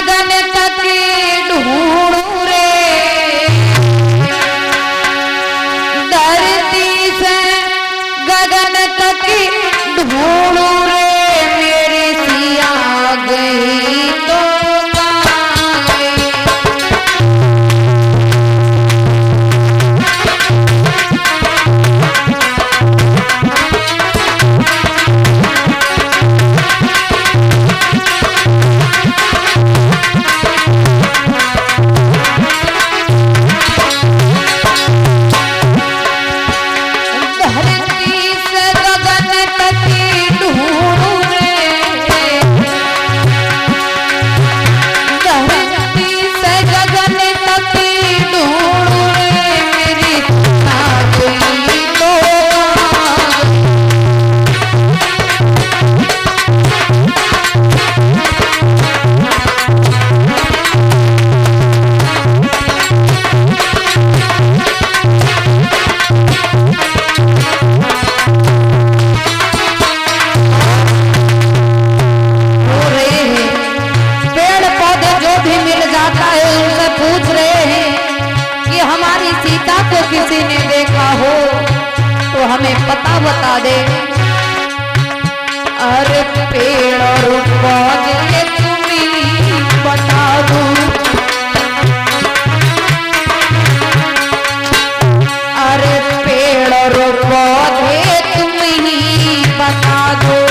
गगन तक ढूंढूं रे, धरती से गगन तक ढूंढूं रे, मेरी सिया गई तो कहाँ गई। किसी ने देखा हो तो हमें पता बता दे। अरे पेड़ और पौधे तुम्हें बता दूं, अरे पेड़ और पौधे तुम्हें बता दो।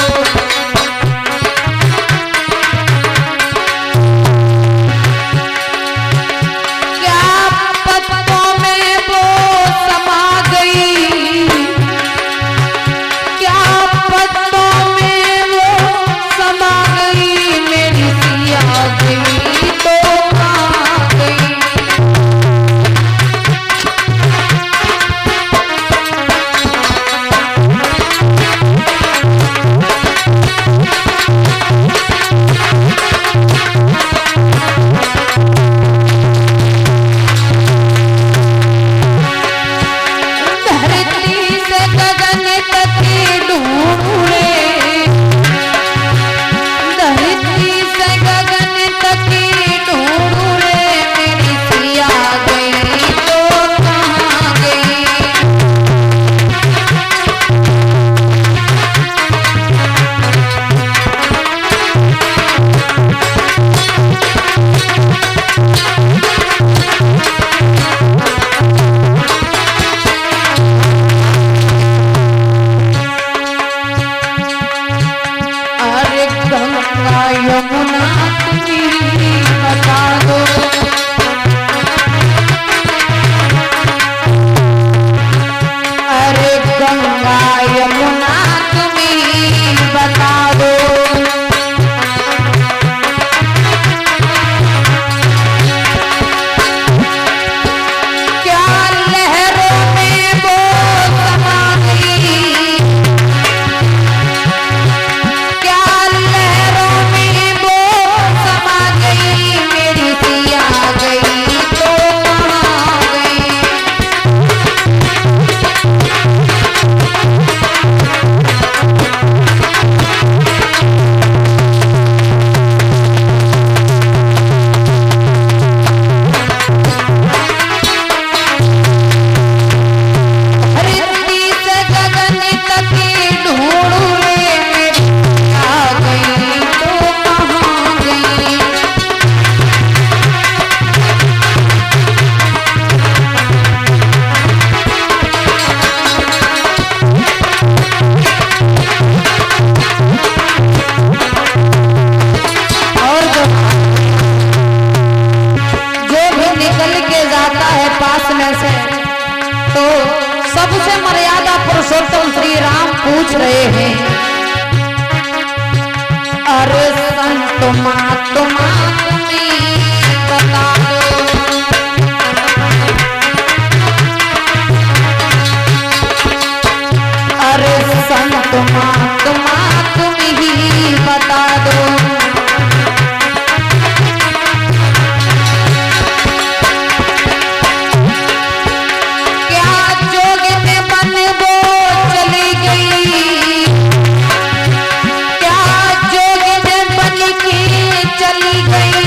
यमुना तुम्हें बता दो, अरे गंगा यमुना तुम्हें बता दो। क्या लहरों में वो समा गई, क्या लहरों में वो समा गई, मेरी सिया गई तो कहाँ गई। तो सबसे मर्यादा पुरुषोत्तम श्री राम पूछ रहे हैं, अरे संत महात्मा तुम्हें बता दो, अरे संत महात्मा तुम्हें बता दो। चली गई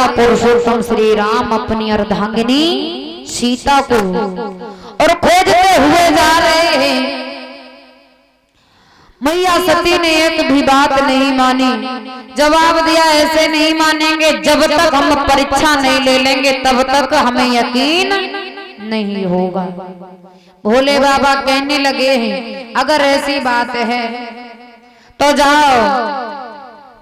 मर्यादा पुरुषोत्तम श्री राम अपनी अर्धांगिनी सीता को और खोजते हुए जा रहे हैं। मैया सती ने एक भी बात नहीं मानी, जवाब दिया ऐसे नहीं मानेंगे, जब तक हम परीक्षा नहीं ले लेंगे तब तक हमें यकीन नहीं होगा। भोले बाबा कहने लगे हैं अगर ऐसी बात है तो जाओ,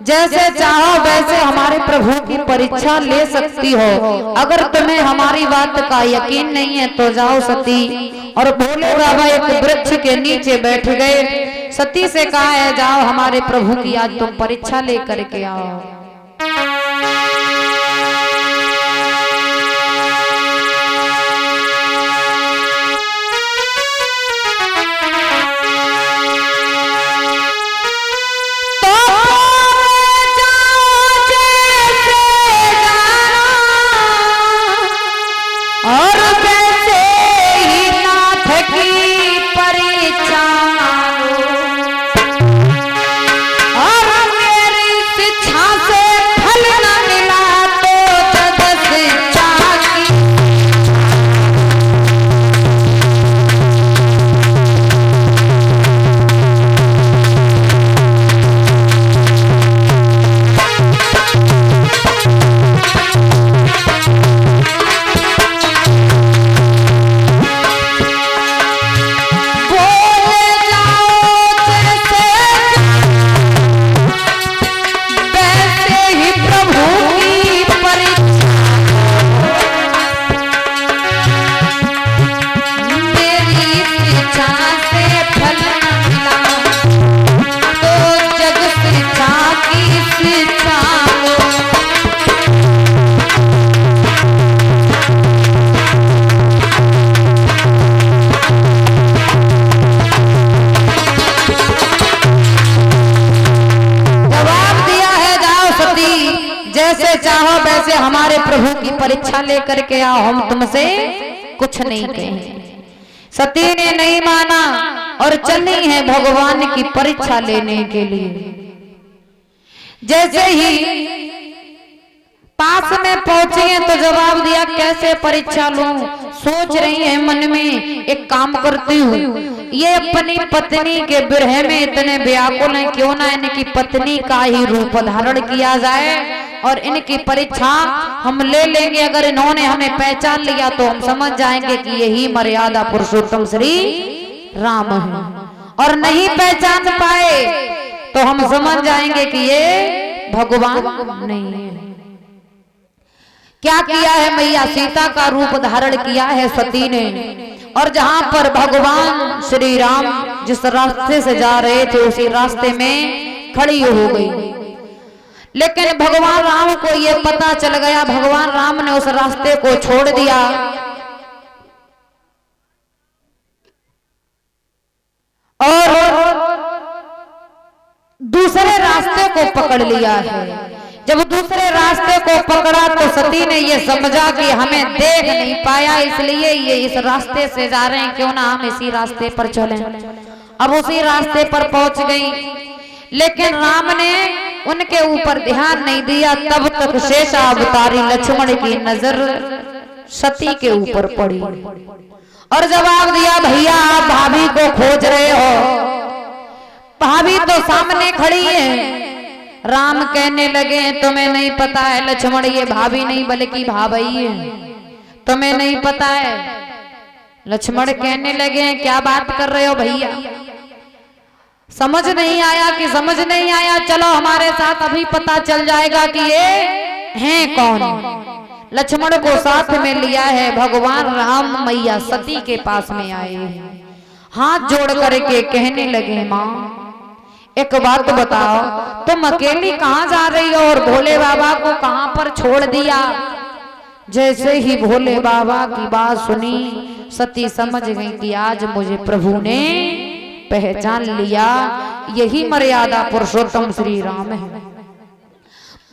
जैसे चाहो वैसे हमारे प्रभु की परीक्षा ले सकती हो, अगर तुम्हें हमारी बात का यकीन नहीं है तो जाओ सती। और भोले बाबा एक वृक्ष के नीचे बैठ गए, सती से कहा है जाओ हमारे प्रभु की आज तुम परीक्षा लेकर के आओ। जैसे चाहो वैसे हमारे प्रभु की परीक्षा लेकर के आओ, हम तुमसे कुछ नहीं कहेंगे। सती ने नहीं माना और चली है भगवान की परीक्षा लेने के लिए। जैसे ही पास में पहुंची है तो जवाब दिया कैसे परीक्षा लूं, सोच रही है मन में एक काम करती हूँ, ये अपनी पत्नी के विरह में इतने व्याकुल हैं, क्यों ना इनकी पत्नी का ही रूप धारण किया जाए और इनकी परीक्षा हम ले लेंगे। अगर इन्होंने हमें पहचान लिया तो हम समझ जाएंगे कि यही मर्यादा पुरुषोत्तम श्री राम है, और नहीं पहचान पाए तो हम समझ जाएंगे कि ये भगवान नहीं है। क्या किया है, मैया सीता का रूप धारण किया है सती ने, और जहां पर भगवान श्री राम जिस रास्ते से जा रहे थे उसी रास्ते में खड़ी हो गई। लेकिन भगवान राम को यह पता चल गया, भगवान राम ने उस रास्ते को छोड़ दिया और दूसरे रास्ते को पकड़ लिया है। जब दूसरे रास्ते को पकड़ा तो सती ने ये समझा कि हमें देख नहीं पाया, इसलिए ये इस रास्ते से जा रहे हैं, क्यों ना हम इसी रास्ते पर चलें। अब उसी रास्ते पर पहुंच गई, लेकिन राम ने उनके ऊपर ध्यान नहीं दिया। तब तक शेषावतारी लक्ष्मण की नजर सती के ऊपर पड़ी और जवाब दिया, भैया आप भाभी को खोज रहे हो, भाभी तो सामने खड़ी है। राम कहने लगे तुम्हें नहीं पता है लक्ष्मण, ये भाभी नहीं बल्कि भाभी है, तुम्हें नहीं पता है। लक्ष्मण कहने लगे क्या बात कर रहे हो भैया, समझ नहीं आया कि समझ नहीं आया, चलो हमारे साथ अभी पता चल जाएगा कि ये हैं कौन। लक्ष्मण को साथ में लिया है, भगवान राम मैया सती के पास में आए हैं, हाथ जोड़ करके कहने लगे माँ एक बात बताओ, तुम अकेली कहाँ जा रही हो और भोले बाबा को कहाँ पर छोड़ दिया। जैसे ही भोले बाबा की बात सुनी सती समझ गई कि आज मुझे प्रभु ने पहचान लिया, यही मर्यादा पुरुषोत्तम श्री राम है।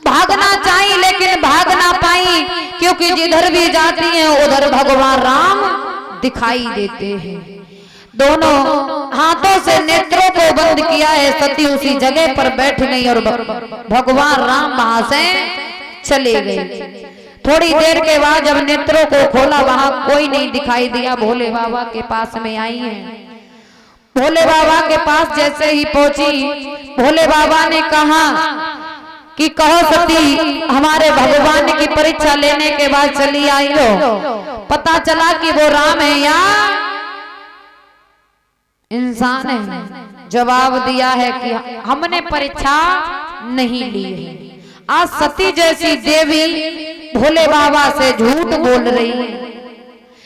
भागना चाहिए लेकिन भाग ना पाई, क्योंकि जिधर भी जाती हैं उधर भगवान राम दिखाई देते हैं। दोनों हाथों से नेत्रों को बंद किया है, सती उसी जगह पर बैठ गई और भगवान राम वहां से चले गए। थोड़ी देर के बाद जब नेत्रों को खोला वहां कोई नहीं दिखाई दिया। भोले बाबा के पास में आई हैं। भोले बाबा के पास जैसे ही पहुंची, भोले बाबा ने कहा कि कहो सती, हमारे भगवान की परीक्षा लेने के बाद चली आई हो, पता चला कि वो राम है या इंसान है। जवाब दिया है कि हमने परीक्षा नहीं ली है। आज सती जैसी देवी भोले बाबा से झूठ बोल रही है।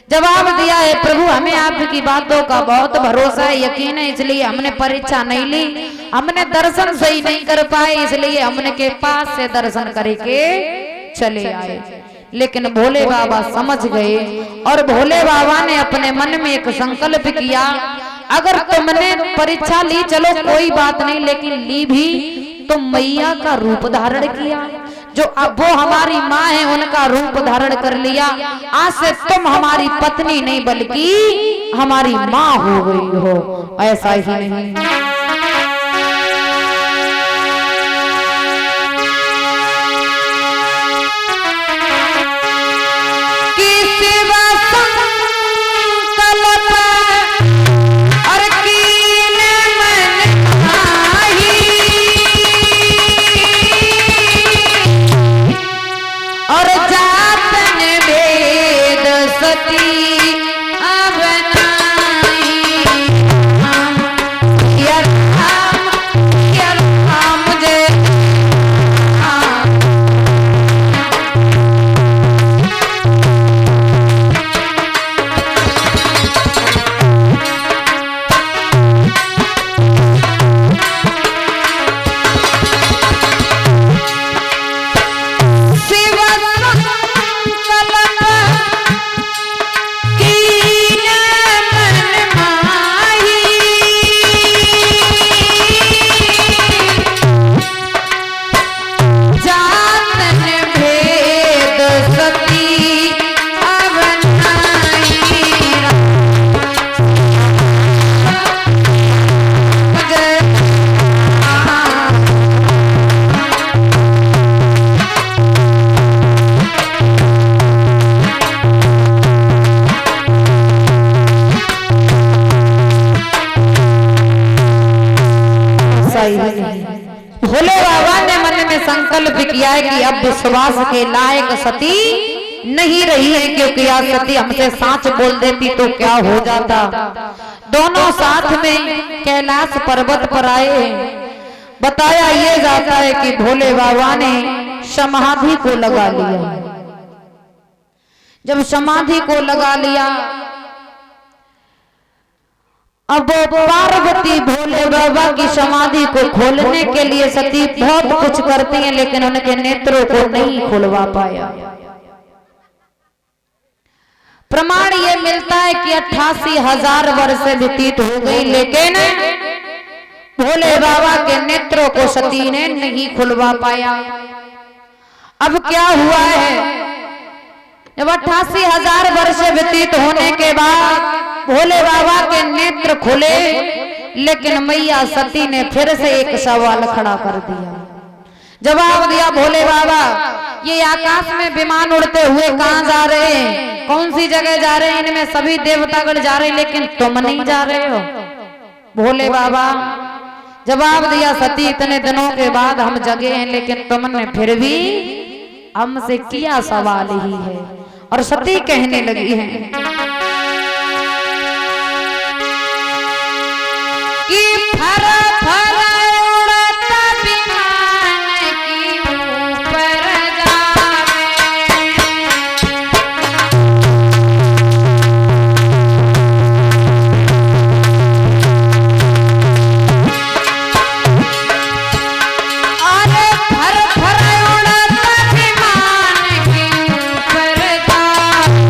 जवाब दिया है, प्रभु हमें आपकी बातों का बहुत भरोसा है, यकीन है, इसलिए हमने परीक्षा नहीं ली, हमने दर्शन सही नहीं कर पाए, इसलिए हमने के पास से दर्शन करके चले आए। लेकिन भोले बाबा समझ गए और भोले बाबा ने अपने मन में एक संकल्प किया, अगर तुमने परीक्षा ली चलो कोई बात नहीं, लेकिन ली भी तो मैया का रूप धारण किया, जो अब वो हमारी माँ है उनका रूप धारण कर लिया, आज से तुम हमारी पत्नी नहीं बल्कि हमारी माँ हो गई हो। ऐसा ही नहीं, भोले बाबा ने मन में संकल्प किया है कि अब विश्वास के लायक सती नहीं रही है, क्योंकि आज सती हमसे साच बोल देती तो क्या हो जाता। दोनों साथ में कैलाश पर्वत पर आए। बताया ये जाता है कि भोले बाबा ने समाधि को लगा लिया। जब समाधि को लगा लिया, अब पार्वती भोले बाबा की समाधि को खोलने के लिए सती बहुत कुछ करती हैं, लेकिन उनके नेत्रों को नहीं खुलवा पाया। प्रमाण ये मिलता है कि 88,000 वर्ष व्यतीत हो गई, लेकिन भोले बाबा के नेत्रों को सती ने नहीं खुलवा पाया। अब क्या हुआ है, जब 88,000 वर्ष व्यतीत होने के बाद भोले बाबा के नेत्र खुले, लेकिन मैया सती ने फिर से एक सवाल खड़ा कर दिया। जवाब दिया, भोले बाबा ये आकाश में विमान उड़ते हुए कहाँ जा रहे हैं, कौन सी जगह जा रहे हैं, इनमें सभी देवतागण जा रहे हैं, लेकिन तुम नहीं जा रहे हो। भोले बाबा जवाब दिया, सती इतने दिनों के बाद हम जगे हैं, लेकिन तुमने फिर भी हमसे किया सवाल ही है। और सती कहने लगी है कि फर फर उड़ता विमान की ऊपर जावे, अरे फर फर उड़ता विमान की ऊपर जावे,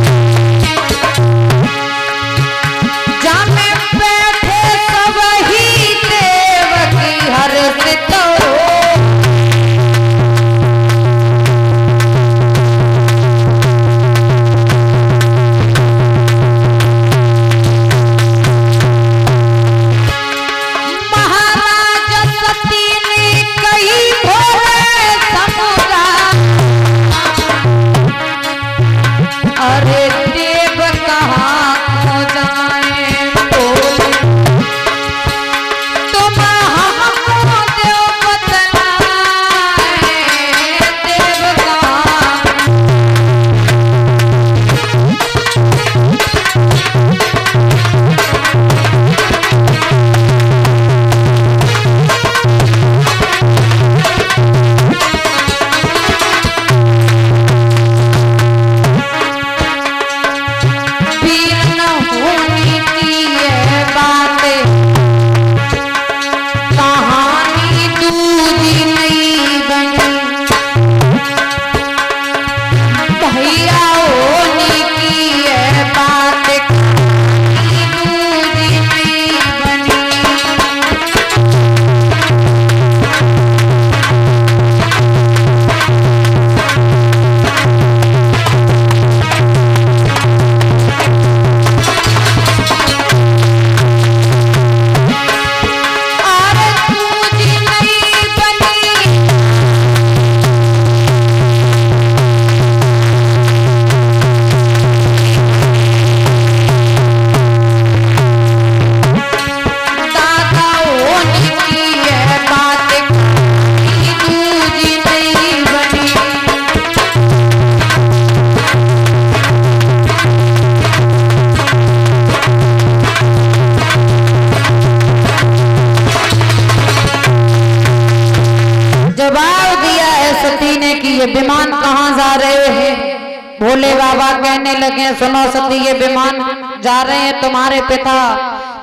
लगे, सुनो सती ये विमान जा रहे हैं तुम्हारे पिता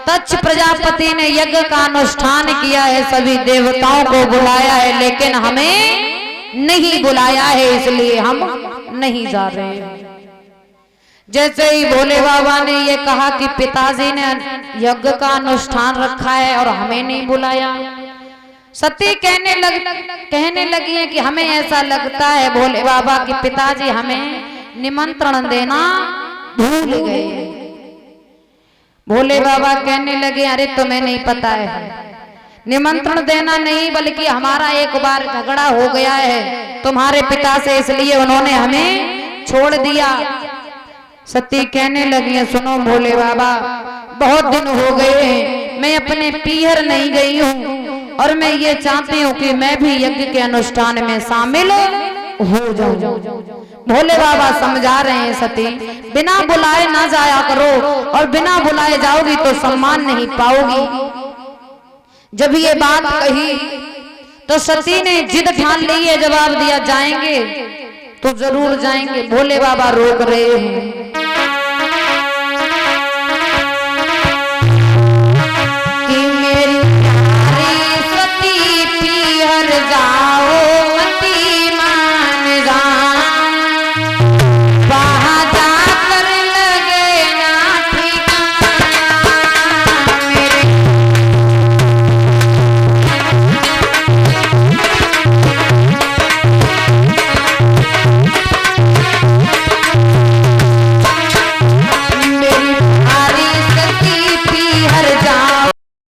तक्ष प्रजापति ने यज्ञ का अनुष्ठान किया है, सभी देवताओं को बुलाया है, लेकिन हमें नहीं बुलाया है, इसलिए हम नहीं जा रहे हैं। जैसे ही भोले बाबा ने ये कहा कि पिताजी ने यज्ञ का अनुष्ठान रखा है और हमें नहीं बुलाया, सती कहने लगी है कि हमें ऐसा लगता है भोले बाबा कि पिताजी हमें निमंत्रण देना भूल गए। भोले बाबा कहने लगे अरे तुम्हें नहीं पता है, निमंत्रण देना नहीं बल्कि हमारा एक बार झगड़ा हो गया है तुम्हारे पिता से, इसलिए उन्होंने हमें छोड़ दिया। सती कहने लगी है सुनो भोले बाबा, बहुत दिन हो गए हैं मैं अपने पीहर नहीं गई हूँ और मैं ये चाहती हूँ कि मैं भी यज्ञ के अनुष्ठान में शामिल हो जाऊं। भोले बाबा समझा रहे हैं सती बिना बुलाए ना जाया करो, और बिना बुलाए जाओगी तो सम्मान नहीं पाओगी। जब ये बात कही तो सती ने जिद ठान ली है, जवाब दिया जाएंगे तो जरूर जाएंगे। भोले बाबा रोक रहे हैं,